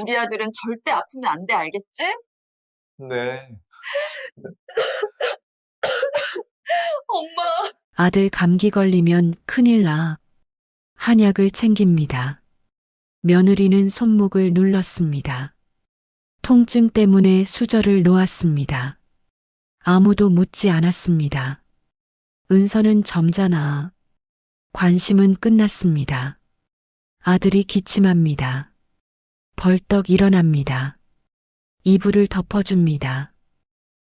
우리 아들은 절대 아프면 안 돼, 알겠지? 네. 엄마. 아들 감기 걸리면 큰일 나. 한약을 챙깁니다. 며느리는 손목을 눌렀습니다. 통증 때문에 수저를 놓았습니다. 아무도 묻지 않았습니다. 은서는 점잖아. 관심은 끝났습니다. 아들이 기침합니다. 벌떡 일어납니다. 이불을 덮어줍니다.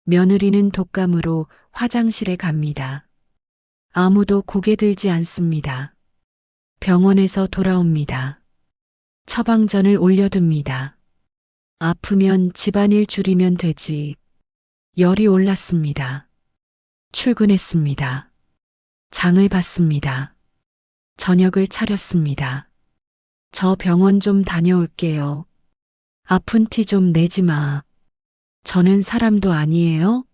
며느리는 독감으로 화장실에 갑니다. 아무도 고개 들지 않습니다. 병원에서 돌아옵니다. 처방전을 올려둡니다. 아프면 집안일 줄이면 되지. 열이 올랐습니다. 출근했습니다. 장을 봤습니다. 저녁을 차렸습니다. 저 병원 좀 다녀올게요. 아픈 티 좀 내지 마. 저는 사람도 아니에요?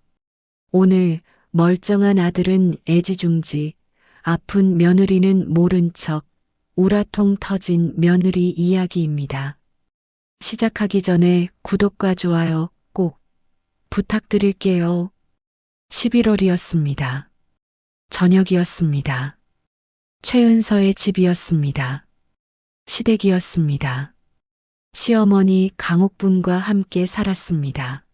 오늘 멀쩡한 아들은 애지중지, 아픈 며느리는 모른 척, 우라통 터진 며느리 이야기입니다. 시작하기 전에 구독과 좋아요 꼭 부탁드릴게요. 11월이었습니다. 저녁이었습니다. 최은서의 집이었습니다. 시댁이었습니다. 시어머니 강옥분과 함께 살았습니다.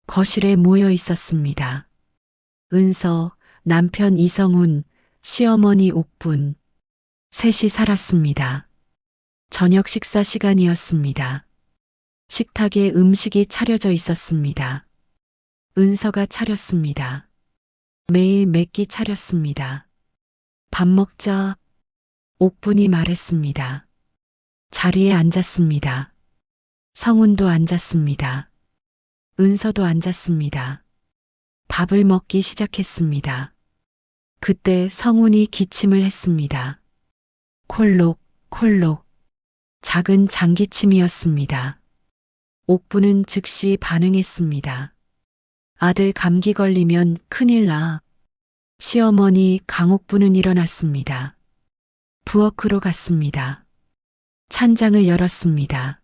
거실에 모여 있었습니다. 은서, 남편 이성훈, 시어머니 옥분. 셋이 살았습니다. 저녁 식사 시간이었습니다. 식탁에 음식이 차려져 있었습니다. 은서가 차렸습니다. 매일 몇 끼 차렸습니다. 밥 먹자. 옥분이 말했습니다. 자리에 앉았습니다. 성훈도 앉았습니다. 은서도 앉았습니다. 밥을 먹기 시작했습니다. 그때 성훈이 기침을 했습니다. 콜록, 콜록. 작은 장기침이었습니다. 옥부는 즉시 반응했습니다. 아들 감기 걸리면 큰일 나. 시어머니 강옥부는 일어났습니다. 부엌으로 갔습니다. 찬장을 열었습니다.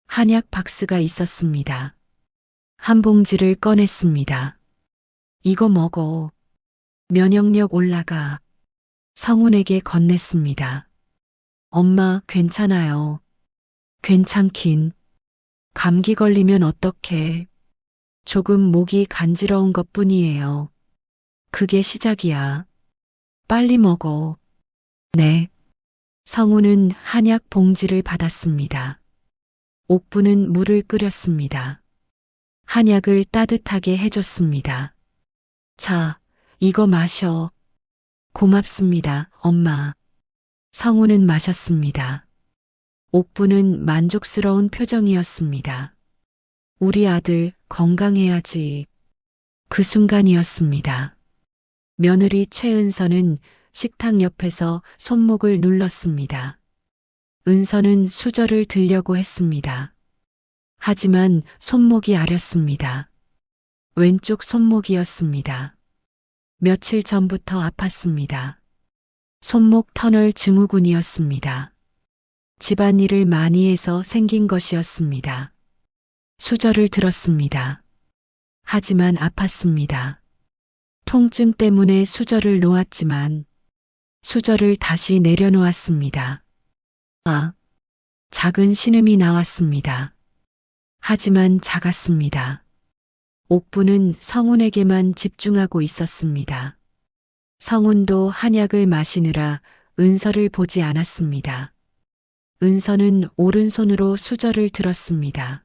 한약 박스가 있었습니다. 한 봉지를 꺼냈습니다. 이거 먹어. 면역력 올라가. 성훈에게 건넸습니다. 엄마, 괜찮아요. 괜찮긴. 감기 걸리면 어떡해. 조금 목이 간지러운 것뿐이에요. 그게 시작이야. 빨리 먹어. 네. 성훈은 한약 봉지를 받았습니다. 옥부는 물을 끓였습니다. 한약을 따뜻하게 해줬습니다. 자, 이거 마셔. 고맙습니다, 엄마. 성훈은 마셨습니다. 옥부는 만족스러운 표정이었습니다. 우리 아들 건강해야지. 그 순간이었습니다. 며느리 최은서는 식탁 옆에서 손목을 눌렀습니다. 은서는 수저를 들려고 했습니다. 하지만 손목이 아렸습니다. 왼쪽 손목이었습니다. 며칠 전부터 아팠습니다. 손목 터널 증후군이었습니다. 집안일을 많이 해서 생긴 것이었습니다. 수저를 들었습니다. 하지만 아팠습니다. 통증 때문에 수저를 놓았지만 수저를 다시 내려놓았습니다. 아, 작은 신음이 나왔습니다. 하지만 작았습니다. 옥부는 성훈에게만 집중하고 있었습니다. 성훈도 한약을 마시느라 은서를 보지 않았습니다. 은서는 오른손으로 수저를 들었습니다.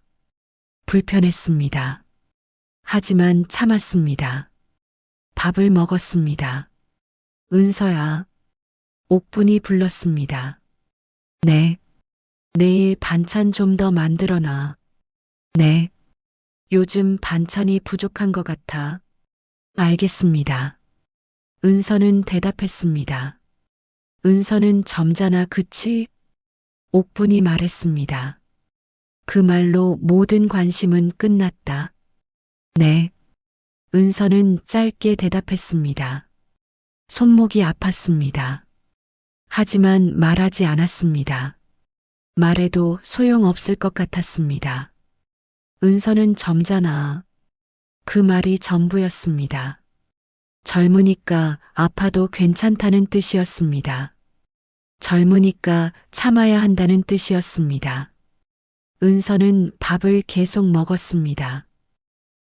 불편했습니다. 하지만 참았습니다. 밥을 먹었습니다. 은서야. 옥분이 불렀습니다. 네. 내일 반찬 좀 더 만들어놔. 네. 요즘 반찬이 부족한 것 같아. 알겠습니다. 은서는 대답했습니다. 은서는 점잖아, 그치? 옥분이 말했습니다. 그 말로 모든 관심은 끝났다. 네. 은서는 짧게 대답했습니다. 손목이 아팠습니다. 하지만 말하지 않았습니다. 말해도 소용없을 것 같았습니다. 은서는 점잖아. 그 말이 전부였습니다. 젊으니까 아파도 괜찮다는 뜻이었습니다. 젊으니까 참아야 한다는 뜻이었습니다. 은서는 밥을 계속 먹었습니다.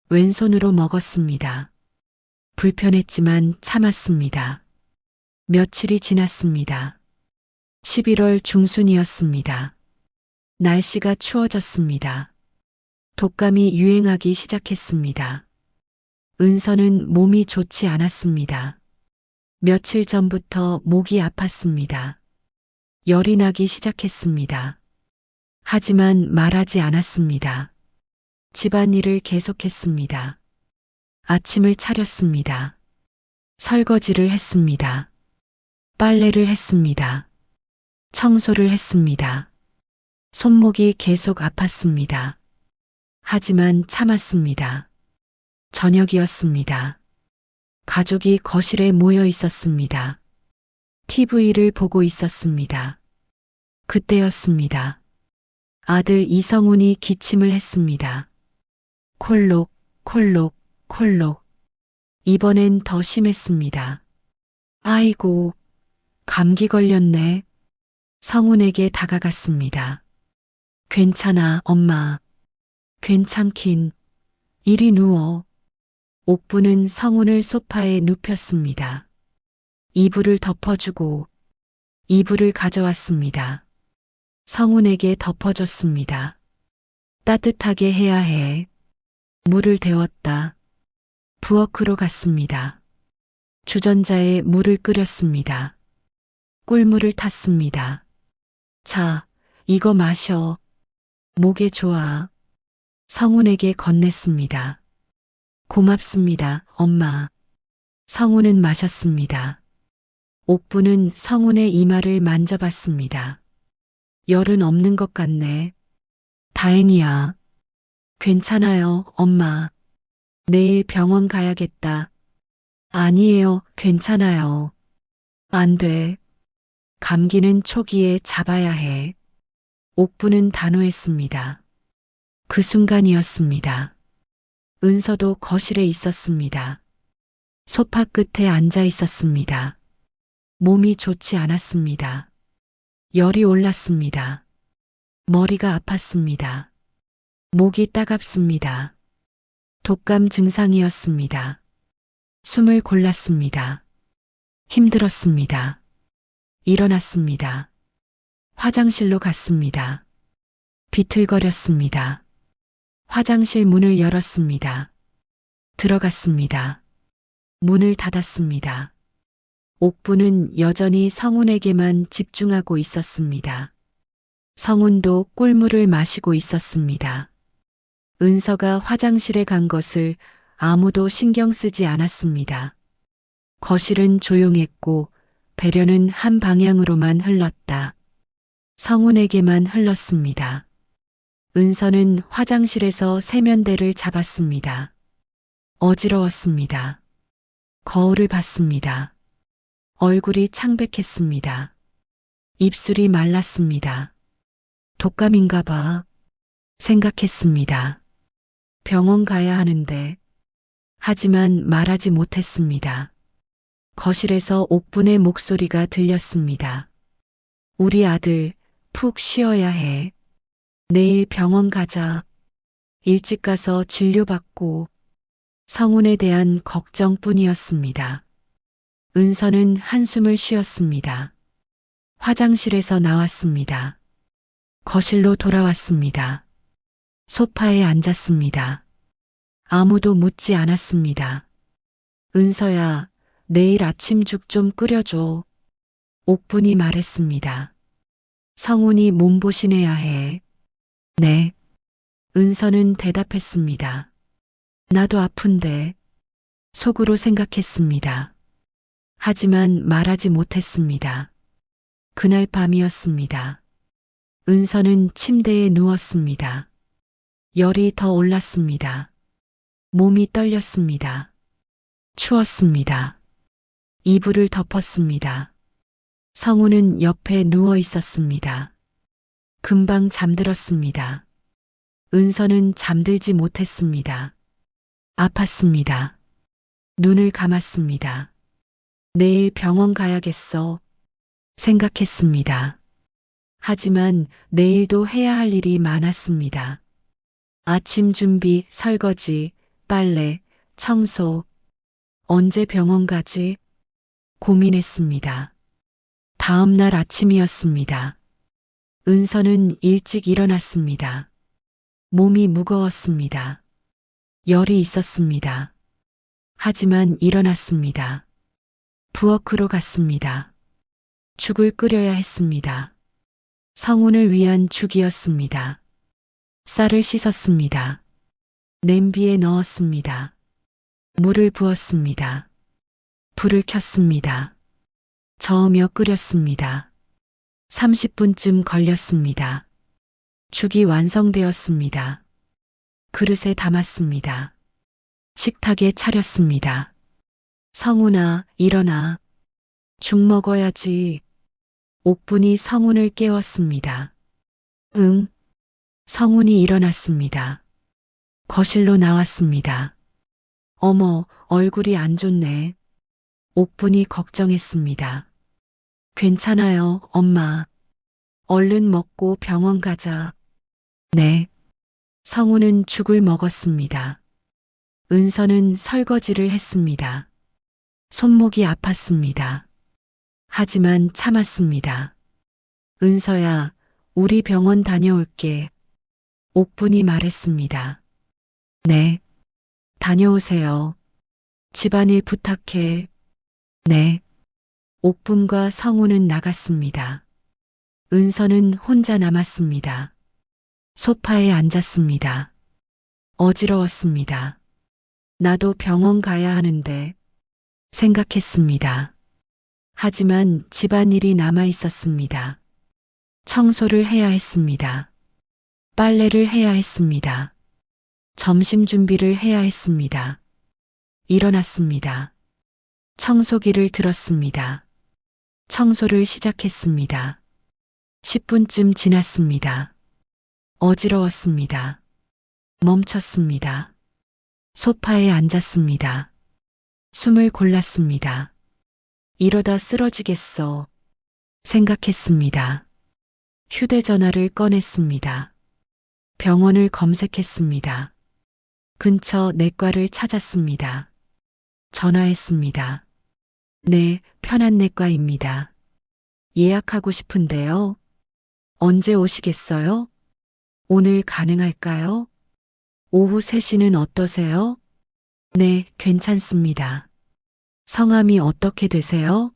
왼손으로 먹었습니다. 불편했지만 참았습니다. 며칠이 지났습니다. 11월 중순이었습니다. 날씨가 추워졌습니다. 독감이 유행하기 시작했습니다. 은서는 몸이 좋지 않았습니다. 며칠 전부터 목이 아팠습니다. 열이 나기 시작했습니다. 하지만 말하지 않았습니다. 집안일을 계속했습니다. 아침을 차렸습니다. 설거지를 했습니다. 빨래를 했습니다. 청소를 했습니다. 손목이 계속 아팠습니다. 하지만 참았습니다. 저녁이었습니다. 가족이 거실에 모여 있었습니다. TV를 보고 있었습니다. 그때였습니다. 아들 이성훈이 기침을 했습니다. 콜록, 콜록, 콜록. 이번엔 더 심했습니다. 아이고, 감기 걸렸네. 성훈에게 다가갔습니다. 괜찮아, 엄마. 괜찮긴. 이리 누워. 옥부는 성훈을 소파에 눕혔습니다. 이불을 덮어주고 이불을 가져왔습니다. 성훈에게 덮어줬습니다. 따뜻하게 해야 해. 물을 데웠다. 부엌으로 갔습니다. 주전자에 물을 끓였습니다. 꿀물을 탔습니다. 자, 이거 마셔. 목에 좋아. 성훈에게 건넸습니다. 고맙습니다, 엄마. 성훈은 마셨습니다. 옥부는 성훈의 이마를 만져봤습니다. 열은 없는 것 같네. 다행이야. 괜찮아요, 엄마. 내일 병원 가야겠다. 아니에요, 괜찮아요. 안 돼. 감기는 초기에 잡아야 해. 옥부는 단호했습니다. 그 순간이었습니다. 은서도 거실에 있었습니다. 소파 끝에 앉아 있었습니다. 몸이 좋지 않았습니다. 열이 올랐습니다. 머리가 아팠습니다. 목이 따갑습니다. 독감 증상이었습니다. 숨을 골랐습니다. 힘들었습니다. 일어났습니다. 화장실로 갔습니다. 비틀거렸습니다. 화장실 문을 열었습니다. 들어갔습니다. 문을 닫았습니다. 옥부는 여전히 성훈에게만 집중하고 있었습니다. 성훈도 꿀물을 마시고 있었습니다. 은서가 화장실에 간 것을 아무도 신경 쓰지 않았습니다. 거실은 조용했고 배려는 한 방향으로만 흘렀다. 성훈에게만 흘렀습니다. 은서는 화장실에서 세면대를 잡았습니다. 어지러웠습니다. 거울을 봤습니다. 얼굴이 창백했습니다. 입술이 말랐습니다. 독감인가 봐. 생각했습니다. 병원 가야 하는데. 하지만 말하지 못했습니다. 거실에서 옥분의 목소리가 들렸습니다. 우리 아들 푹 쉬어야 해. 내일 병원 가자. 일찍 가서 진료받고. 성훈에 대한 걱정뿐이었습니다. 은서는 한숨을 쉬었습니다. 화장실에서 나왔습니다. 거실로 돌아왔습니다. 소파에 앉았습니다. 아무도 묻지 않았습니다. 은서야, 내일 아침죽 좀 끓여줘. 옥분이 말했습니다. 성훈이 몸보신해야 해. 네. 은서는 대답했습니다. 나도 아픈데. 속으로 생각했습니다. 하지만 말하지 못했습니다. 그날 밤이었습니다. 은서는 침대에 누웠습니다. 열이 더 올랐습니다. 몸이 떨렸습니다. 추웠습니다. 이불을 덮었습니다. 성우는 옆에 누워 있었습니다. 금방 잠들었습니다. 은서는 잠들지 못했습니다. 아팠습니다. 눈을 감았습니다. 내일 병원 가야겠어 생각했습니다. 하지만 내일도 해야 할 일이 많았습니다. 아침 준비, 설거지, 빨래, 청소. 언제 병원 가지? 고민했습니다. 다음 날 아침이었습니다. 은서는 일찍 일어났습니다. 몸이 무거웠습니다. 열이 있었습니다. 하지만 일어났습니다. 부엌으로 갔습니다. 죽을 끓여야 했습니다. 성훈을 위한 죽이었습니다. 쌀을 씻었습니다. 냄비에 넣었습니다. 물을 부었습니다. 불을 켰습니다. 저으며 끓였습니다. 30분쯤 걸렸습니다. 죽이 완성되었습니다. 그릇에 담았습니다. 식탁에 차렸습니다. 성훈아, 일어나. 죽 먹어야지. 옥분이 성훈을 깨웠습니다. 응. 성훈이 일어났습니다. 거실로 나왔습니다. 어머, 얼굴이 안 좋네. 옥분이 걱정했습니다. 괜찮아요, 엄마. 얼른 먹고 병원 가자. 네. 성훈은 죽을 먹었습니다. 은서는 설거지를 했습니다. 손목이 아팠습니다. 하지만 참았습니다. 은서야, 우리 병원 다녀올게. 옥분이 말했습니다. 네. 다녀오세요. 집안일 부탁해. 네. 옥분과 성우는 나갔습니다. 은서는 혼자 남았습니다. 소파에 앉았습니다. 어지러웠습니다. 나도 병원 가야 하는데 생각했습니다. 하지만 집안일이 남아 있었습니다. 청소를 해야 했습니다. 빨래를 해야 했습니다. 점심 준비를 해야 했습니다. 일어났습니다. 청소기를 들었습니다. 청소를 시작했습니다. 10분쯤 지났습니다. 어지러웠습니다. 멈췄습니다. 소파에 앉았습니다. 숨을 골랐습니다. 이러다 쓰러지겠어 생각했습니다. 휴대전화를 꺼냈습니다. 병원을 검색했습니다. 근처 내과를 찾았습니다. 전화했습니다. 네, 편한내과입니다. 예약하고 싶은데요. 언제 오시겠어요? 오늘 가능할까요? 오후 3시는 어떠세요? 네, 괜찮습니다. 성함이 어떻게 되세요?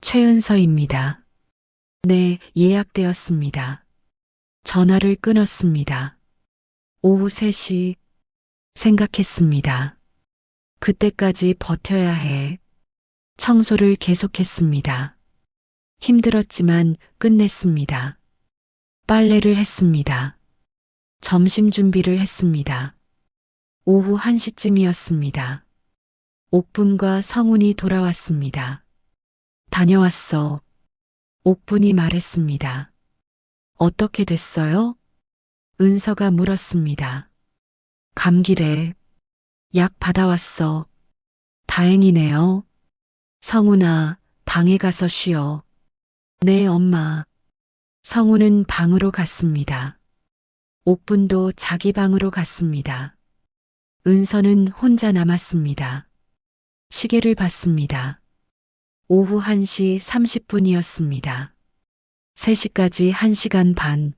최은서입니다. 네, 예약되었습니다. 전화를 끊었습니다. 오후 3시 생각했습니다. 그때까지 버텨야 해. 청소를 계속했습니다. 힘들었지만 끝냈습니다. 빨래를 했습니다. 점심 준비를 했습니다. 오후 1시쯤이었습니다. 옥분과 성훈이 돌아왔습니다. 다녀왔어. 옥분이 말했습니다. 어떻게 됐어요? 은서가 물었습니다. 감기래. 약 받아왔어. 다행이네요. 성훈아, 방에 가서 쉬어. 네, 엄마. 성훈은 방으로 갔습니다. 옥분도 자기 방으로 갔습니다. 은서는 혼자 남았습니다. 시계를 봤습니다. 오후 1시 30분이었습니다. 3시까지 1시간 반.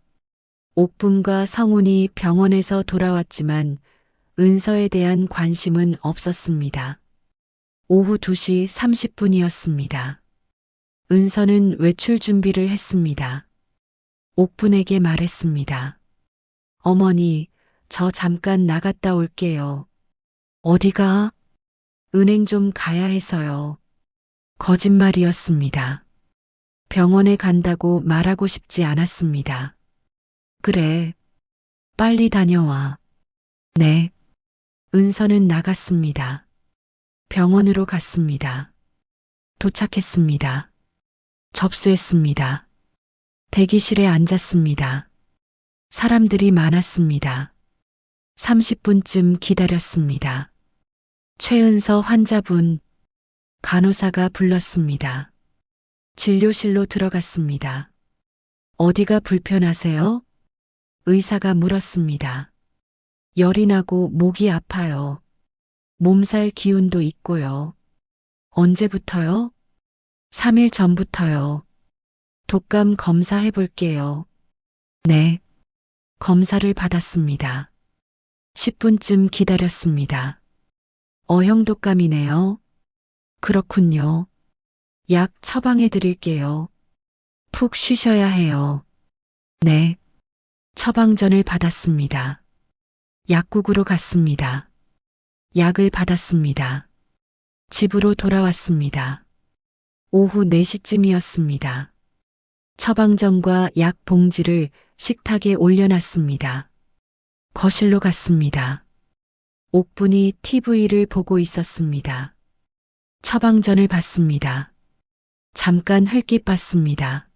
옥분과 성훈이 병원에서 돌아왔지만 은서에 대한 관심은 없었습니다. 오후 2시 30분이었습니다. 은서는 외출 준비를 했습니다. 옥분에게 말했습니다. 어머니, 저 잠깐 나갔다 올게요. 어디가? 은행 좀 가야 해서요. 거짓말이었습니다. 병원에 간다고 말하고 싶지 않았습니다. 그래. 빨리 다녀와. 네. 은서는 나갔습니다. 병원으로 갔습니다. 도착했습니다. 접수했습니다. 대기실에 앉았습니다. 사람들이 많았습니다. 30분쯤 기다렸습니다. 최은서 환자분, 간호사가 불렀습니다. 진료실로 들어갔습니다. 어디가 불편하세요? 의사가 물었습니다. 열이 나고 목이 아파요. 몸살 기운도 있고요. 언제부터요? 3일 전부터요. 독감 검사해 볼게요. 네. 검사를 받았습니다. 10분쯤 기다렸습니다. 어형 독감이네요. 그렇군요. 약 처방해 드릴게요. 푹 쉬셔야 해요. 네. 처방전을 받았습니다. 약국으로 갔습니다. 약을 받았습니다. 집으로 돌아왔습니다. 오후 4시쯤이었습니다. 처방전과 약 봉지를 식탁에 올려놨습니다. 거실로 갔습니다. 옥분이 TV를 보고 있었습니다. 처방전을 받습니다. 잠깐 흘낏 봤습니다.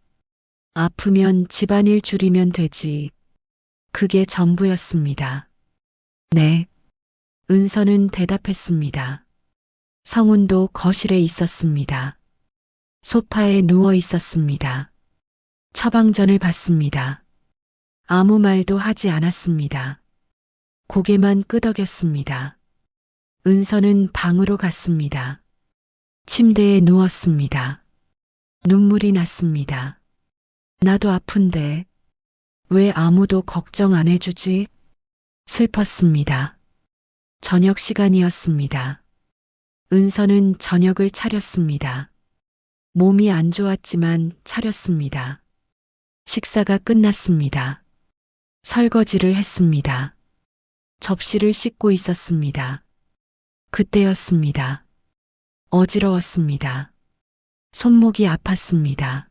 아프면 집안일 줄이면 되지. 그게 전부였습니다. 네. 은서는 대답했습니다. 성훈도 거실에 있었습니다. 소파에 누워 있었습니다. 처방전을 받습니다. 아무 말도 하지 않았습니다. 고개만 끄덕였습니다. 은서는 방으로 갔습니다. 침대에 누웠습니다. 눈물이 났습니다. 나도 아픈데 왜 아무도 걱정 안 해주지? 슬펐습니다. 저녁 시간이었습니다. 은서는 저녁을 차렸습니다. 몸이 안 좋았지만 차렸습니다. 식사가 끝났습니다. 설거지를 했습니다. 접시를 씻고 있었습니다. 그때였습니다. 어지러웠습니다. 손목이 아팠습니다.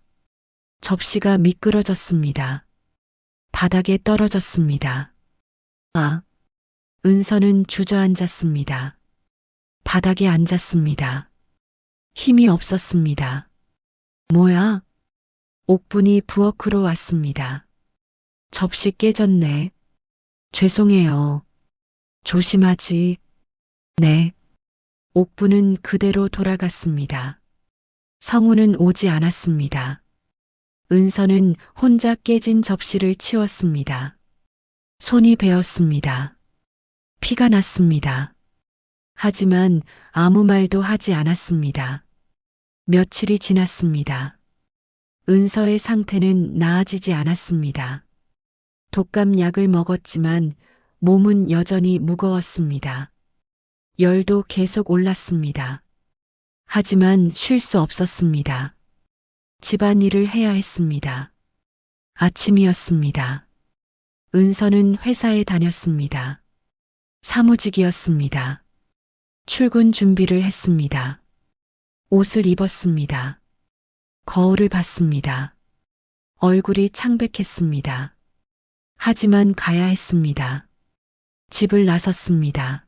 접시가 미끄러졌습니다. 바닥에 떨어졌습니다. 아, 은서는 주저앉았습니다. 바닥에 앉았습니다. 힘이 없었습니다. 뭐야? 옥분이 부엌으로 왔습니다. 접시 깨졌네. 죄송해요. 조심하지. 네. 옥분은 그대로 돌아갔습니다. 성우는 오지 않았습니다. 은서는 혼자 깨진 접시를 치웠습니다. 손이 베었습니다. 피가 났습니다. 하지만 아무 말도 하지 않았습니다. 며칠이 지났습니다. 은서의 상태는 나아지지 않았습니다. 독감 약을 먹었지만 몸은 여전히 무거웠습니다. 열도 계속 올랐습니다. 하지만 쉴 수 없었습니다. 집안일을 해야 했습니다. 아침이었습니다. 은서는 회사에 다녔습니다. 사무직이었습니다. 출근 준비를 했습니다. 옷을 입었습니다. 거울을 봤습니다. 얼굴이 창백했습니다. 하지만 가야 했습니다. 집을 나섰습니다.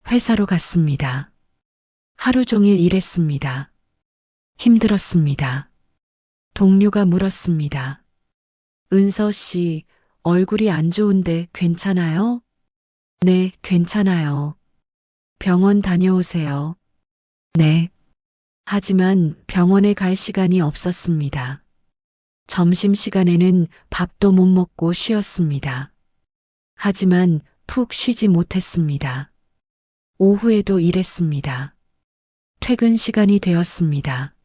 회사로 갔습니다. 하루 종일 일했습니다. 힘들었습니다. 동료가 물었습니다. 은서 씨, 얼굴이 안 좋은데 괜찮아요? 네, 괜찮아요. 병원 다녀오세요. 네. 하지만 병원에 갈 시간이 없었습니다. 점심시간에는 밥도 못 먹고 쉬었습니다. 하지만 푹 쉬지 못했습니다. 오후에도 일했습니다. 퇴근 시간이 되었습니다.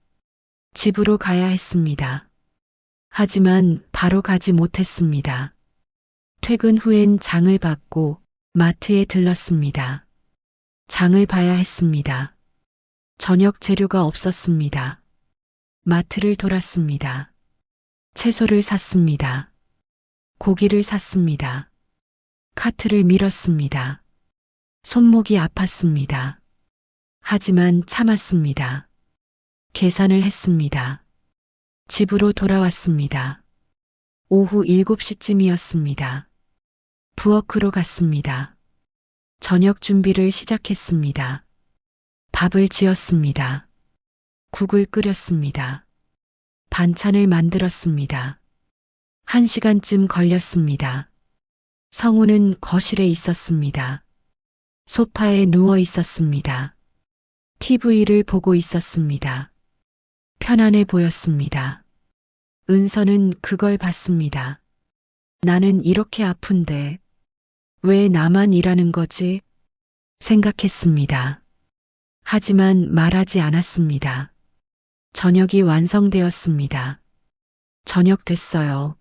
집으로 가야 했습니다. 하지만 바로 가지 못했습니다. 퇴근 후엔 장을 받고 마트에 들렀습니다. 장을 봐야 했습니다. 저녁 재료가 없었습니다. 마트를 돌았습니다. 채소를 샀습니다. 고기를 샀습니다. 카트를 밀었습니다. 손목이 아팠습니다. 하지만 참았습니다. 계산을 했습니다. 집으로 돌아왔습니다. 오후 7시쯤이었습니다. 부엌으로 갔습니다. 저녁 준비를 시작했습니다. 밥을 지었습니다. 국을 끓였습니다. 반찬을 만들었습니다. 1시간쯤 걸렸습니다. 성우는 거실에 있었습니다. 소파에 누워 있었습니다. TV를 보고 있었습니다. 편안해 보였습니다. 은서는 그걸 봤습니다. 나는 이렇게 아픈데 왜 나만 일하는 거지? 생각했습니다. 하지만 말하지 않았습니다. 저녁이 완성되었습니다. 저녁 됐어요.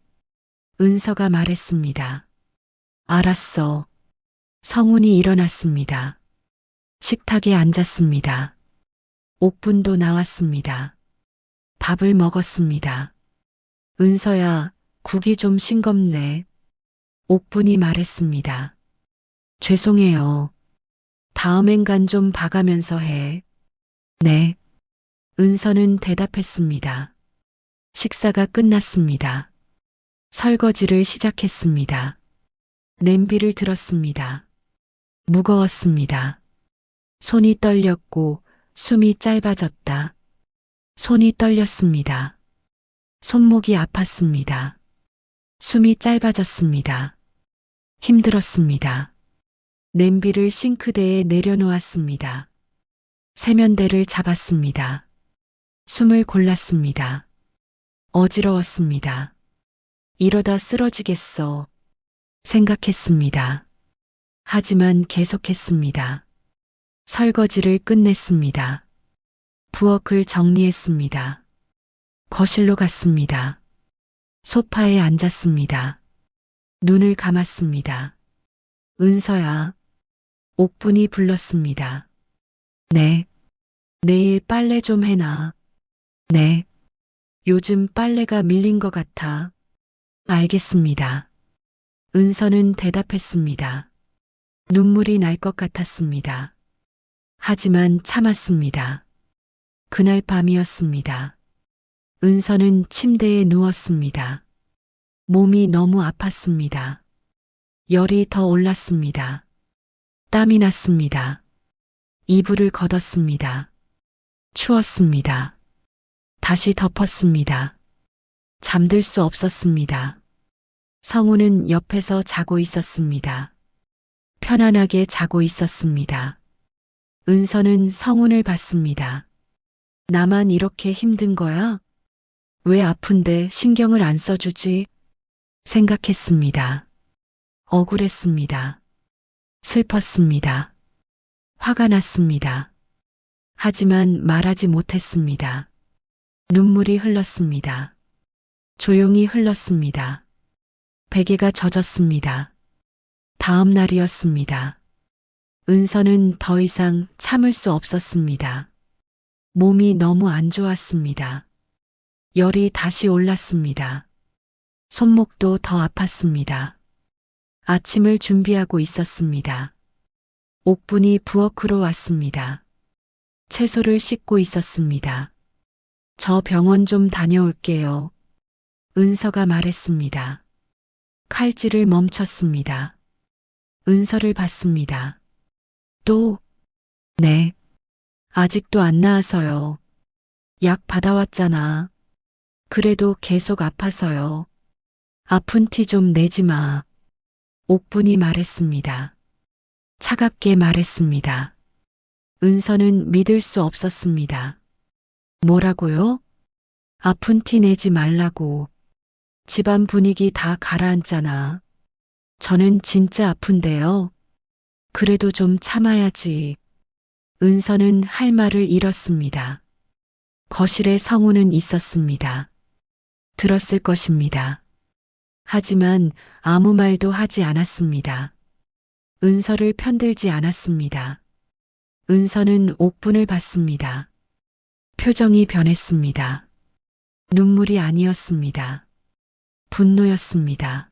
은서가 말했습니다. 알았어. 성훈이 일어났습니다. 식탁에 앉았습니다. 옥분도 나왔습니다. 밥을 먹었습니다. 은서야, 국이 좀 싱겁네. 옥분이 말했습니다. 죄송해요. 다음엔 간 좀 봐가면서 해. 네. 은서는 대답했습니다. 식사가 끝났습니다. 설거지를 시작했습니다. 냄비를 들었습니다. 무거웠습니다. 손이 떨렸고 숨이 짧아졌다. 손이 떨렸습니다. 손목이 아팠습니다. 숨이 짧아졌습니다. 힘들었습니다. 냄비를 싱크대에 내려놓았습니다. 세면대를 잡았습니다. 숨을 골랐습니다. 어지러웠습니다. 이러다 쓰러지겠어. 생각했습니다. 하지만 계속했습니다. 설거지를 끝냈습니다. 부엌을 정리했습니다. 거실로 갔습니다. 소파에 앉았습니다. 눈을 감았습니다. 은서야. 옥분이 불렀습니다. 네. 내일 빨래 좀 해놔. 네. 요즘 빨래가 밀린 것 같아. 알겠습니다. 은서는 대답했습니다. 눈물이 날 것 같았습니다. 하지만 참았습니다. 그날 밤이었습니다. 은서는 침대에 누웠습니다. 몸이 너무 아팠습니다. 열이 더 올랐습니다. 땀이 났습니다. 이불을 걷었습니다. 추웠습니다. 다시 덮었습니다. 잠들 수 없었습니다. 성우는 옆에서 자고 있었습니다. 편안하게 자고 있었습니다. 은서는 성훈을 봤습니다. 나만 이렇게 힘든 거야? 왜 아픈데 신경을 안 써주지? 생각했습니다. 억울했습니다. 슬펐습니다. 화가 났습니다. 하지만 말하지 못했습니다. 눈물이 흘렀습니다. 조용히 흘렀습니다. 베개가 젖었습니다. 다음 날이었습니다. 은서는 더 이상 참을 수 없었습니다. 몸이 너무 안 좋았습니다. 열이 다시 올랐습니다. 손목도 더 아팠습니다. 아침을 준비하고 있었습니다. 옥분이 부엌으로 왔습니다. 채소를 씻고 있었습니다. 저 병원 좀 다녀올게요. 은서가 말했습니다. 칼질을 멈췄습니다. 은서를 봤습니다. 또, 네. 아직도 안 나아서요. 약 받아왔잖아. 그래도 계속 아파서요. 아픈 티 좀 내지 마. 옥분이 말했습니다. 차갑게 말했습니다. 은서는 믿을 수 없었습니다. 뭐라고요? 아픈 티 내지 말라고. 집안 분위기 다 가라앉잖아. 저는 진짜 아픈데요. 그래도 좀 참아야지. 은서는 할 말을 잃었습니다. 거실에 성우는 있었습니다. 들었을 것입니다. 하지만 아무 말도 하지 않았습니다. 은서를 편들지 않았습니다. 은서는 옥분을 봤습니다. 표정이 변했습니다. 눈물이 아니었습니다. 분노였습니다.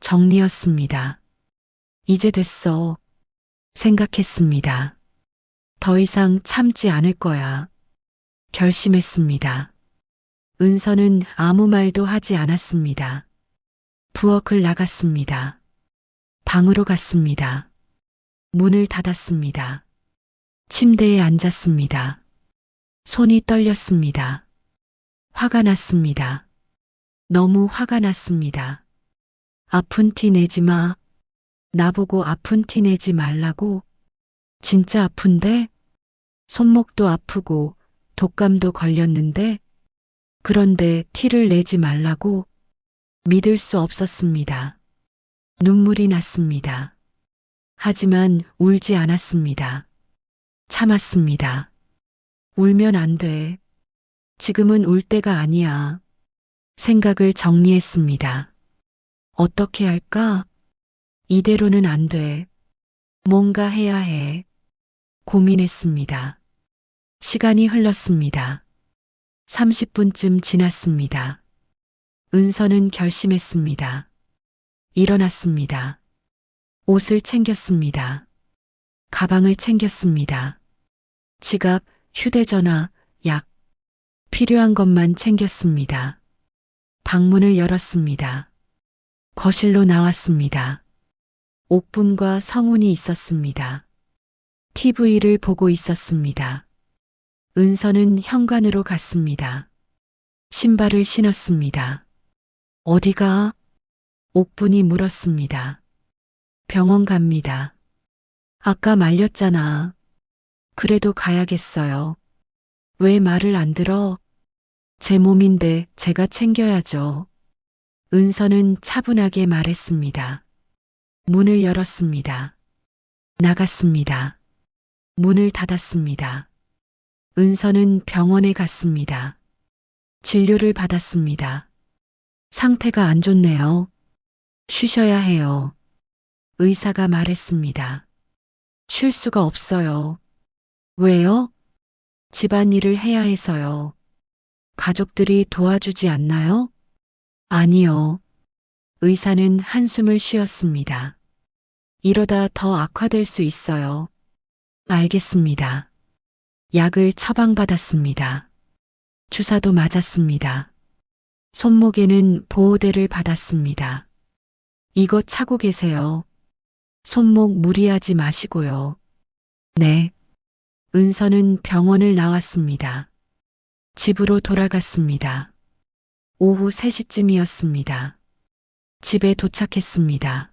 정리였습니다. 이제 됐어. 생각했습니다. 더 이상 참지 않을 거야. 결심했습니다. 은서는 아무 말도 하지 않았습니다. 부엌을 나갔습니다. 방으로 갔습니다. 문을 닫았습니다. 침대에 앉았습니다. 손이 떨렸습니다. 화가 났습니다. 너무 화가 났습니다. 아픈 티 내지 마. 나보고 아픈 티 내지 말라고? 진짜 아픈데? 손목도 아프고 독감도 걸렸는데? 그런데 티를 내지 말라고? 믿을 수 없었습니다. 눈물이 났습니다. 하지만 울지 않았습니다. 참았습니다. 울면 안 돼. 지금은 울 때가 아니야. 생각을 정리했습니다. 어떻게 할까? 이대로는 안 돼. 뭔가 해야 해. 고민했습니다. 시간이 흘렀습니다. 30분쯤 지났습니다. 은서는 결심했습니다. 일어났습니다. 옷을 챙겼습니다. 가방을 챙겼습니다. 지갑, 휴대전화, 약, 필요한 것만 챙겼습니다. 방문을 열었습니다. 거실로 나왔습니다. 옥분과 성훈이 있었습니다. TV를 보고 있었습니다. 은서는 현관으로 갔습니다. 신발을 신었습니다. 어디가? 옥분이 물었습니다. 병원 갑니다. 아까 말렸잖아. 그래도 가야겠어요. 왜 말을 안 들어? 제 몸인데 제가 챙겨야죠. 은서는 차분하게 말했습니다. 문을 열었습니다. 나갔습니다. 문을 닫았습니다. 은서는 병원에 갔습니다. 진료를 받았습니다. 상태가 안 좋네요. 쉬셔야 해요. 의사가 말했습니다. 쉴 수가 없어요. 왜요? 집안일을 해야 해서요. 가족들이 도와주지 않나요? 아니요. 의사는 한숨을 쉬었습니다. 이러다 더 악화될 수 있어요. 알겠습니다. 약을 처방받았습니다. 주사도 맞았습니다. 손목에는 보호대를 받았습니다. 이거 차고 계세요. 손목 무리하지 마시고요. 네. 은서는 병원을 나왔습니다. 집으로 돌아갔습니다. 오후 3시쯤이었습니다. 집에 도착했습니다.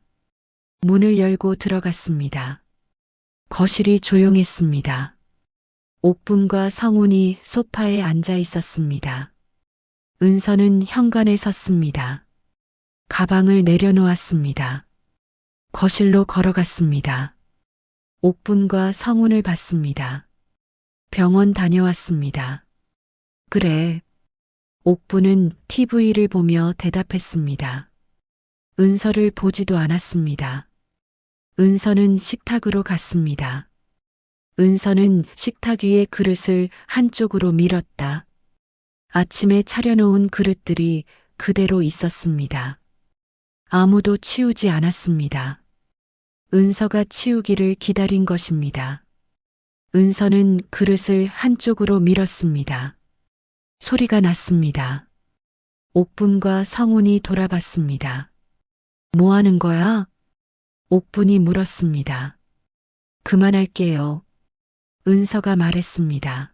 문을 열고 들어갔습니다. 거실이 조용했습니다. 옥분과 성훈이 소파에 앉아 있었습니다. 은서는 현관에 섰습니다. 가방을 내려놓았습니다. 거실로 걸어갔습니다. 옥분과 성훈을 봤습니다. 병원 다녀왔습니다. 그래. 옥분은 TV를 보며 대답했습니다. 은서를 보지도 않았습니다. 은서는 식탁으로 갔습니다. 은서는 식탁 위에 그릇을 한쪽으로 밀었다. 아침에 차려놓은 그릇들이 그대로 있었습니다. 아무도 치우지 않았습니다. 은서가 치우기를 기다린 것입니다. 은서는 그릇을 한쪽으로 밀었습니다. 소리가 났습니다. 옥분과 성훈이 돌아봤습니다. 뭐 하는 거야? 옥분이 물었습니다. 그만할게요. 은서가 말했습니다.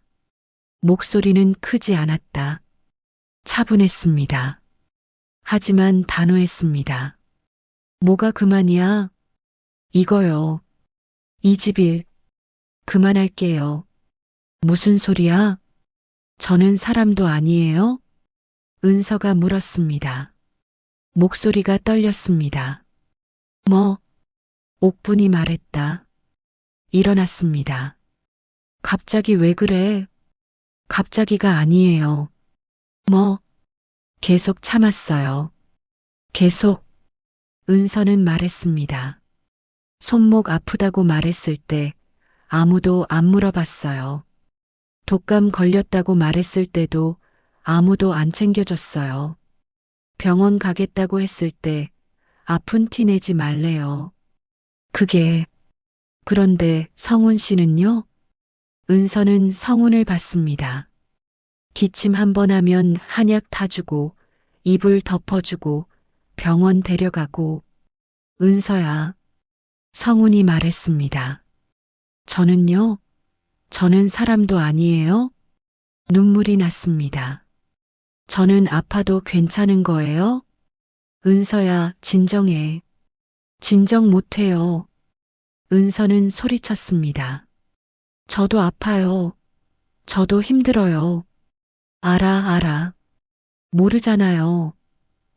목소리는 크지 않았다. 차분했습니다. 하지만 단호했습니다. 뭐가 그만이야? 이거요. 이 집 일. 그만할게요. 무슨 소리야? 저는 사람도 아니에요? 은서가 물었습니다. 목소리가 떨렸습니다. 뭐? 옥분이 말했다. 일어났습니다. 갑자기 왜 그래? 갑자기가 아니에요. 뭐? 계속 참았어요. 계속. 은서는 말했습니다. 손목 아프다고 말했을 때 아무도 안 물어봤어요. 독감 걸렸다고 말했을 때도 아무도 안 챙겨줬어요. 병원 가겠다고 했을 때 아픈 티 내지 말래요. 그런데 성훈 씨는요? 은서는 성훈을 봤습니다. 기침 한 번 하면 한약 타주고 이불 덮어주고 병원 데려가고. 은서야. 성훈이 말했습니다. 저는요? 저는 사람도 아니에요? 눈물이 났습니다. 저는 아파도 괜찮은 거예요? 은서야, 진정해. 진정 못해요. 은서는 소리쳤습니다. 저도 아파요. 저도 힘들어요. 알아. 모르잖아요.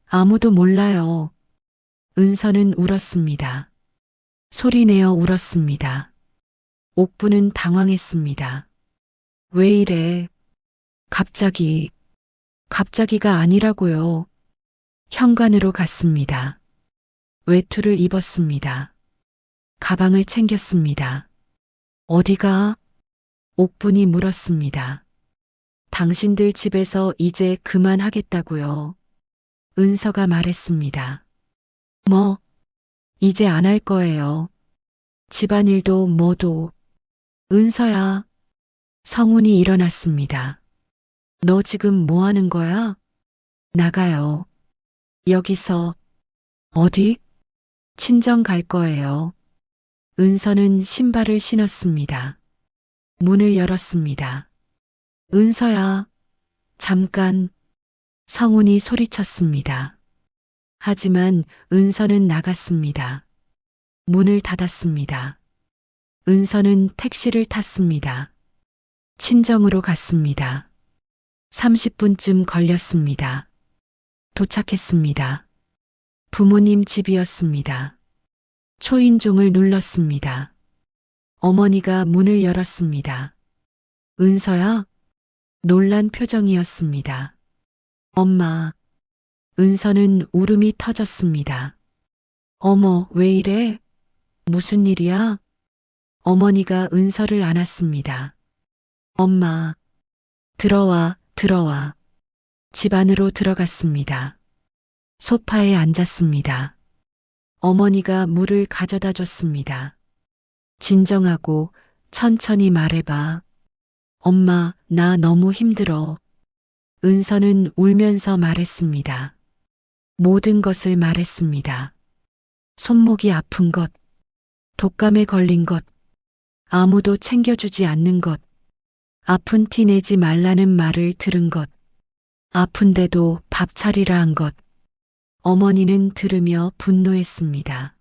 아무도 몰라요. 은서는 울었습니다. 소리내어 울었습니다. 옥부는 당황했습니다. 왜 이래? 갑자기가 아니라고요. 현관으로 갔습니다. 외투를 입었습니다. 가방을 챙겼습니다. 어디가? 옥분이 물었습니다. 당신들 집에서 이제 그만하겠다고요. 은서가 말했습니다. 뭐? 이제 안 할 거예요. 집안일도 뭐도. 은서야. 성훈이 일어났습니다. 너 지금 뭐 하는 거야? 나가요. 여기서. 어디? 친정 갈 거예요. 은서는 신발을 신었습니다. 문을 열었습니다. 은서야. 잠깐. 성훈이 소리쳤습니다. 하지만 은서는 나갔습니다. 문을 닫았습니다. 은서는 택시를 탔습니다. 친정으로 갔습니다. 30분쯤 걸렸습니다. 도착했습니다. 부모님 집이었습니다. 초인종을 눌렀습니다. 어머니가 문을 열었습니다. 은서야? 놀란 표정이었습니다. 엄마. 은서는 울음이 터졌습니다. 어머, 왜 이래? 무슨 일이야? 어머니가 은서를 안았습니다. 엄마. 들어와. 집 안으로 들어갔습니다. 소파에 앉았습니다. 어머니가 물을 가져다 줬습니다. 진정하고 천천히 말해봐. 엄마, 나 너무 힘들어. 은서는 울면서 말했습니다. 모든 것을 말했습니다. 손목이 아픈 것, 독감에 걸린 것, 아무도 챙겨주지 않는 것, 아픈 티 내지 말라는 말을 들은 것, 아픈데도 밥 차리라 한 것. 어머니는 들으며 분노했습니다.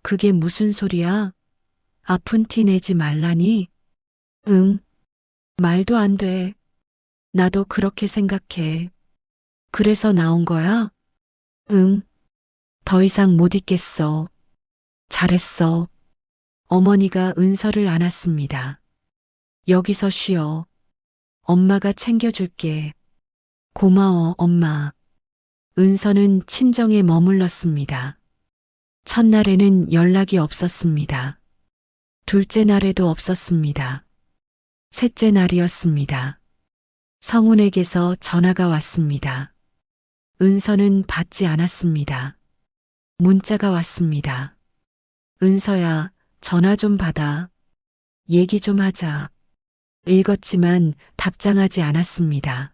그게 무슨 소리야? 아픈 티 내지 말라니? 응. 말도 안 돼. 나도 그렇게 생각해. 그래서 나온 거야? 응. 더 이상 못 있겠어. 잘했어. 어머니가 은서를 안았습니다. 여기서 쉬어. 엄마가 챙겨줄게. 고마워, 엄마. 은서는 친정에 머물렀습니다. 첫날에는 연락이 없었습니다. 둘째 날에도 없었습니다. 셋째 날이었습니다. 성훈에게서 전화가 왔습니다. 은서는 받지 않았습니다. 문자가 왔습니다. 은서야, 전화 좀 받아. 얘기 좀 하자. 읽었지만 답장하지 않았습니다.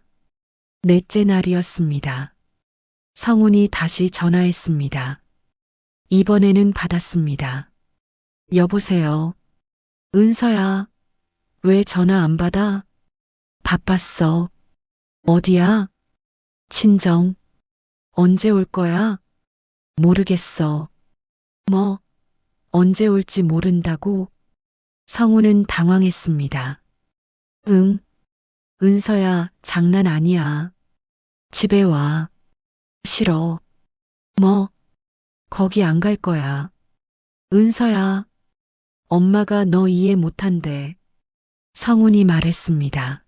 넷째 날이었습니다. 성훈이 다시 전화했습니다. 이번에는 받았습니다. 여보세요. 은서야. 왜 전화 안 받아? 바빴어. 어디야? 친정. 언제 올 거야? 모르겠어. 뭐? 언제 올지 모른다고? 성훈은 당황했습니다. 응. 은서야, 장난 아니야. 집에 와. 싫어. 뭐? 거기 안 갈 거야. 은서야. 엄마가 너 이해 못한대. 성훈이 말했습니다.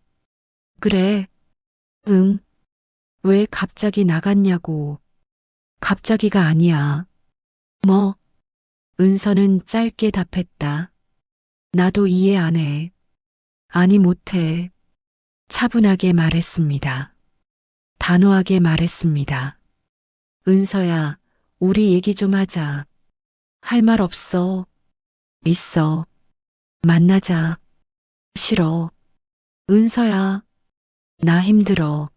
그래. 응. 왜 갑자기 나갔냐고. 갑자기가 아니야. 뭐? 은서는 짧게 답했다. 나도 이해 안 해. 아니 못해. 차분하게 말했습니다. 단호하게 말했습니다. 은서야, 우리 얘기 좀 하자. 할 말 없어. 있어. 만나자. 싫어. 은서야, 나 힘들어.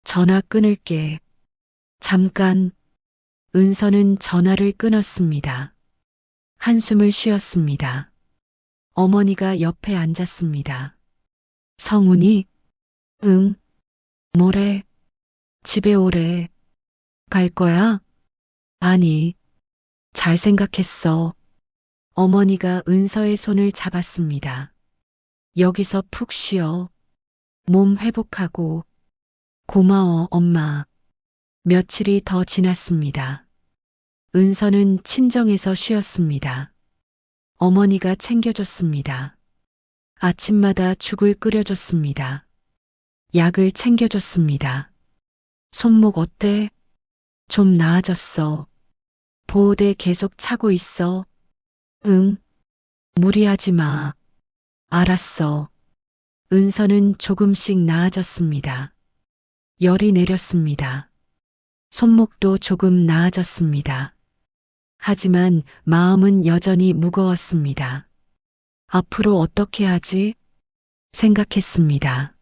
전화 끊을게. 잠깐. 은서는 전화를 끊었습니다. 한숨을 쉬었습니다. 어머니가 옆에 앉았습니다. 성훈이? 응. 뭐래? 집에 오래 갈 거야? 아니, 잘 생각했어. 어머니가 은서의 손을 잡았습니다. 여기서 푹 쉬어. 몸 회복하고. 고마워, 엄마. 며칠이 더 지났습니다. 은서는 친정에서 쉬었습니다. 어머니가 챙겨줬습니다. 아침마다 죽을 끓여줬습니다. 약을 챙겨줬습니다. 손목 어때? 좀 나아졌어. 보호대 계속 차고 있어. 응. 무리하지 마. 알았어. 은서는 조금씩 나아졌습니다. 열이 내렸습니다. 손목도 조금 나아졌습니다. 하지만 마음은 여전히 무거웠습니다. 앞으로 어떻게 하지? 생각했습니다.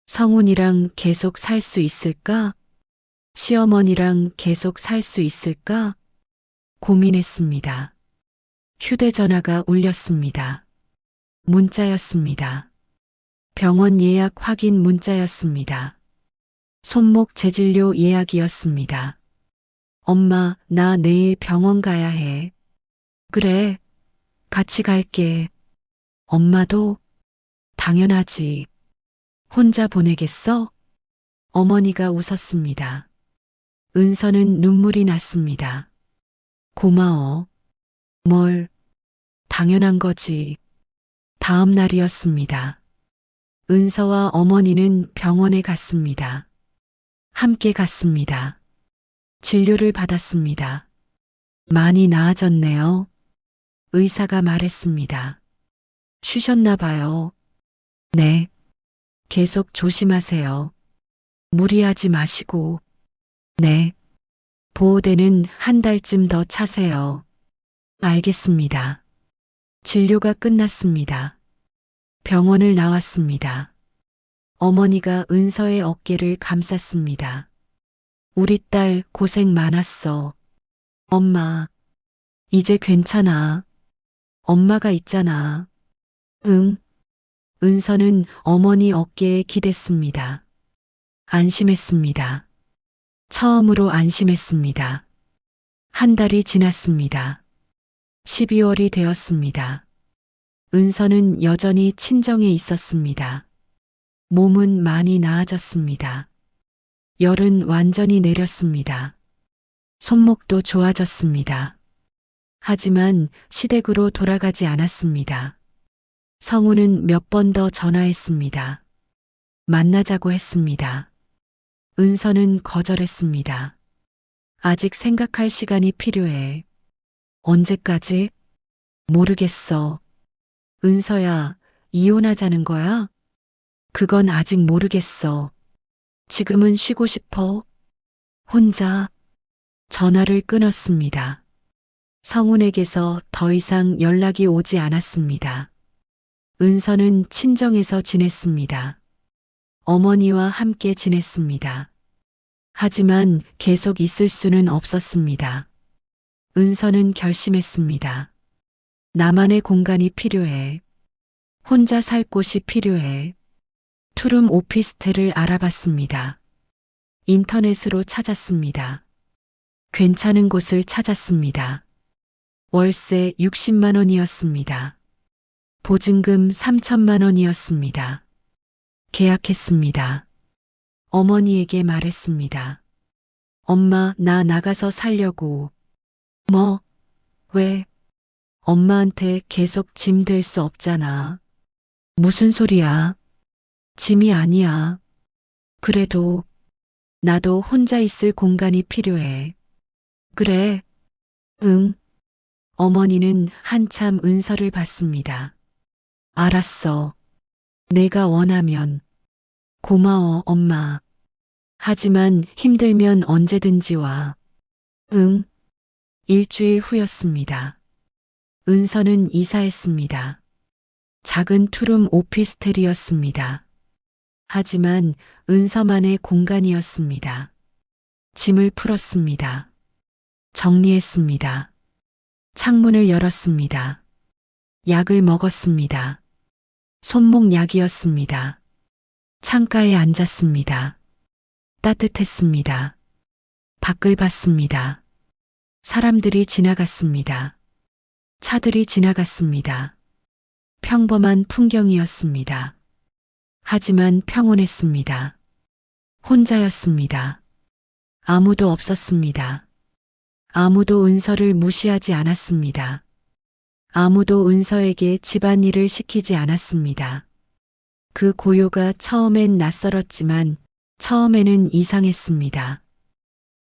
성훈이랑 계속 살 수 있을까? 시어머니랑 계속 살 수 있을까? 고민했습니다. 휴대전화가 울렸습니다. 문자였습니다. 병원 예약 확인 문자였습니다. 손목 재진료 예약이었습니다. 엄마, 나 내일 병원 가야 해. 그래, 같이 갈게. 엄마도? 당연하지. 혼자 보내겠어? 어머니가 웃었습니다. 은서는 눈물이 났습니다. 고마워. 뭘, 당연한 거지. 다음 날이었습니다. 은서와 어머니는 병원에 갔습니다. 함께 갔습니다. 진료를 받았습니다. 많이 나아졌네요. 의사가 말했습니다. 쉬셨나 봐요. 네. 계속 조심하세요. 무리하지 마시고. 네. 보호대는 한 달쯤 더 차세요. 알겠습니다. 진료가 끝났습니다. 병원을 나왔습니다. 어머니가 은서의 어깨를 감쌌습니다. 우리 딸 고생 많았어. 엄마, 이제 괜찮아. 엄마가 있잖아. 응. 은서는 어머니 어깨에 기댔습니다. 안심했습니다. 처음으로 안심했습니다. 한 달이 지났습니다. 12월이 되었습니다. 은서는 여전히 친정에 있었습니다. 몸은 많이 나아졌습니다. 열은 완전히 내렸습니다. 손목도 좋아졌습니다. 하지만 시댁으로 돌아가지 않았습니다. 성우는 몇 번 더 전화했습니다. 만나자고 했습니다. 은서는 거절했습니다. 아직 생각할 시간이 필요해. 언제까지? 모르겠어. 은서야, 이혼하자는 거야? 그건 아직 모르겠어. 지금은 쉬고 싶어. 혼자. 전화를 끊었습니다. 성훈에게서 더 이상 연락이 오지 않았습니다. 은서는 친정에서 지냈습니다. 어머니와 함께 지냈습니다. 하지만 계속 있을 수는 없었습니다. 은서는 결심했습니다. 나만의 공간이 필요해. 혼자 살 곳이 필요해. 투룸 오피스텔을 알아봤습니다. 인터넷으로 찾았습니다. 괜찮은 곳을 찾았습니다. 월세 60만 원이었습니다. 보증금 3천만 원이었습니다. 계약했습니다. 어머니에게 말했습니다. 엄마, 나 나가서 살려고. 뭐? 왜? 엄마한테 계속 짐 될 수 없잖아. 무슨 소리야? 짐이 아니야. 그래도 나도 혼자 있을 공간이 필요해. 그래. 응. 어머니는 한참 은서를 봤습니다. 알았어. 내가 원하면. 고마워, 엄마. 하지만 힘들면 언제든지 와. 응. 일주일 후였습니다. 은서는 이사했습니다. 작은 투룸 오피스텔이었습니다. 하지만 은서만의 공간이었습니다. 짐을 풀었습니다. 정리했습니다. 창문을 열었습니다. 약을 먹었습니다. 손목 약이었습니다. 창가에 앉았습니다. 따뜻했습니다. 밖을 봤습니다. 사람들이 지나갔습니다. 차들이 지나갔습니다. 평범한 풍경이었습니다. 하지만 평온했습니다. 혼자였습니다. 아무도 없었습니다. 아무도 은서를 무시하지 않았습니다. 아무도 은서에게 집안일을 시키지 않았습니다. 그 고요가 처음엔 낯설었지만 처음에는 이상했습니다.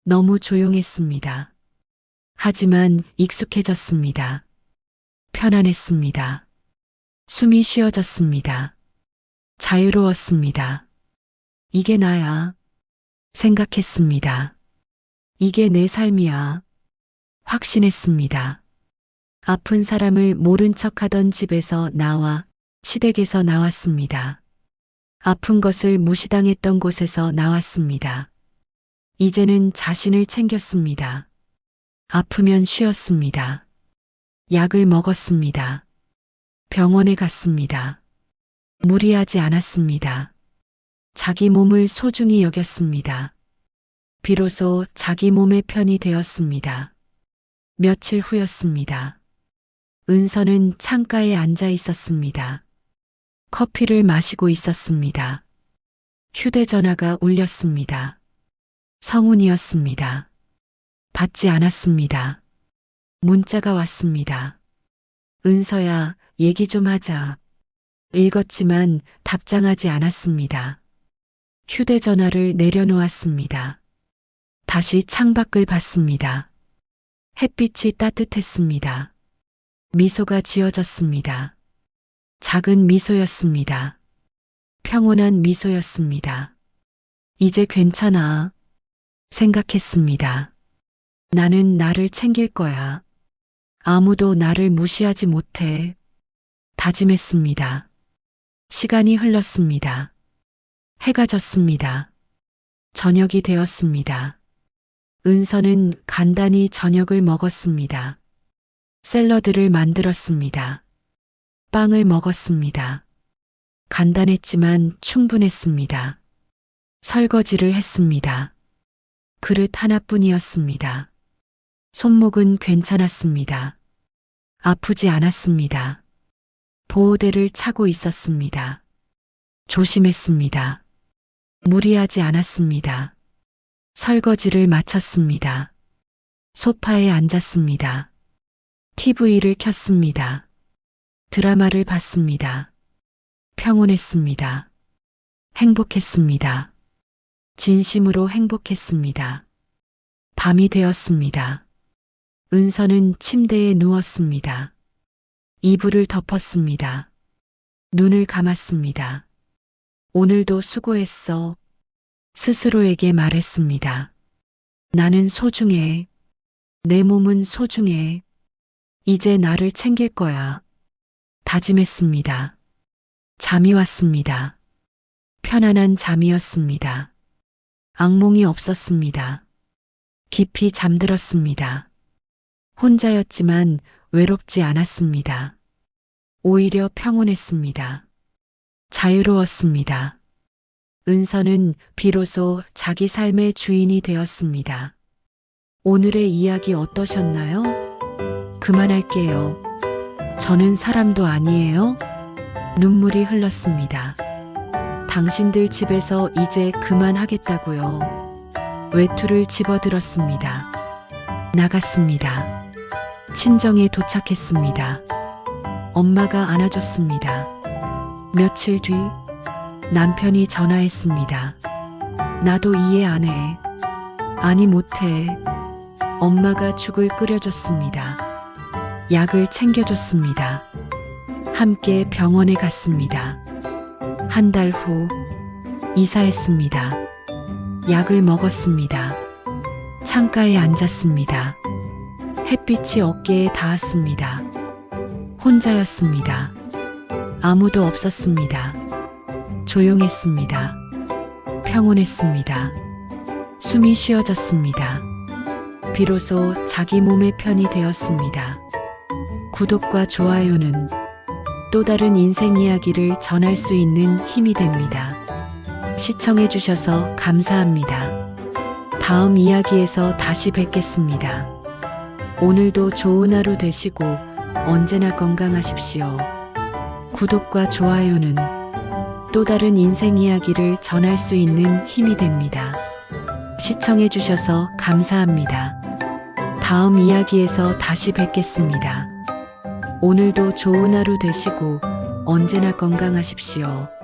너무 조용했습니다. 하지만 익숙해졌습니다. 편안했습니다. 숨이 쉬어졌습니다. 자유로웠습니다. 이게 나야 생각했습니다. 이게 내 삶이야 확신했습니다. 아픈 사람을 모른 척하던 집에서 나와 시댁에서 나왔습니다. 아픈 것을 무시당했던 곳에서 나왔습니다. 이제는 자신을 챙겼습니다. 아프면 쉬었습니다. 약을 먹었습니다. 병원에 갔습니다. 무리하지 않았습니다. 자기 몸을 소중히 여겼습니다. 비로소 자기 몸의 편이 되었습니다. 며칠 후였습니다. 은서는 창가에 앉아 있었습니다. 커피를 마시고 있었습니다. 휴대전화가 울렸습니다. 성훈이었습니다. 받지 않았습니다. 문자가 왔습니다. 은서야, 얘기 좀 하자. 읽었지만 답장하지 않았습니다. 휴대전화를 내려놓았습니다. 다시 창밖을 봤습니다. 햇빛이 따뜻했습니다. 미소가 지어졌습니다. 작은 미소였습니다. 평온한 미소였습니다. 이제 괜찮아 생각했습니다. 나는 나를 챙길 거야. 아무도 나를 무시하지 못해. 다짐했습니다. 시간이 흘렀습니다. 해가 졌습니다. 저녁이 되었습니다. 은서는 간단히 저녁을 먹었습니다. 샐러드를 만들었습니다. 빵을 먹었습니다. 간단했지만 충분했습니다. 설거지를 했습니다. 그릇 하나뿐이었습니다. 손목은 괜찮았습니다. 아프지 않았습니다. 보호대를 차고 있었습니다. 조심했습니다. 무리하지 않았습니다. 설거지를 마쳤습니다. 소파에 앉았습니다. TV를 켰습니다. 드라마를 봤습니다. 평온했습니다. 행복했습니다. 진심으로 행복했습니다. 밤이 되었습니다. 은서는 침대에 누웠습니다. 이불을 덮었습니다. 눈을 감았습니다. 오늘도 수고했어. 스스로에게 말했습니다. 나는 소중해. 내 몸은 소중해. 이제 나를 챙길 거야. 다짐했습니다. 잠이 왔습니다. 편안한 잠이었습니다. 악몽이 없었습니다. 깊이 잠들었습니다. 혼자였지만 외롭지 않았습니다. 오히려 평온했습니다. 자유로웠습니다. 은서는 비로소 자기 삶의 주인이 되었습니다. 오늘의 이야기 어떠셨나요? 그만할게요. 저는 사람도 아니에요. 눈물이 흘렀습니다. 당신들 집에서 이제 그만하겠다고요. 외투를 집어들었습니다. 나갔습니다. 친정에 도착했습니다. 엄마가 안아줬습니다. 며칠 뒤 남편이 전화했습니다. 나도 이해 안 해. 아니 못해. 엄마가 죽을 끓여줬습니다. 약을 챙겨줬습니다. 함께 병원에 갔습니다. 한 달 후 이사했습니다. 약을 먹었습니다. 창가에 앉았습니다. 햇빛이 어깨에 닿았습니다. 혼자였습니다. 아무도 없었습니다. 조용했습니다. 평온했습니다. 숨이 쉬어졌습니다. 비로소 자기 몸의 편이 되었습니다. 구독과 좋아요는 또 다른 인생 이야기를 전할 수 있는 힘이 됩니다. 시청해주셔서 감사합니다. 다음 이야기에서 다시 뵙겠습니다. 오늘도 좋은 하루 되시고 언제나 건강하십시오. 구독과 좋아요는 또 다른 인생 이야기를 전할 수 있는 힘이 됩니다. 시청해주셔서 감사합니다. 다음 이야기에서 다시 뵙겠습니다. 오늘도 좋은 하루 되시고 언제나 건강하십시오.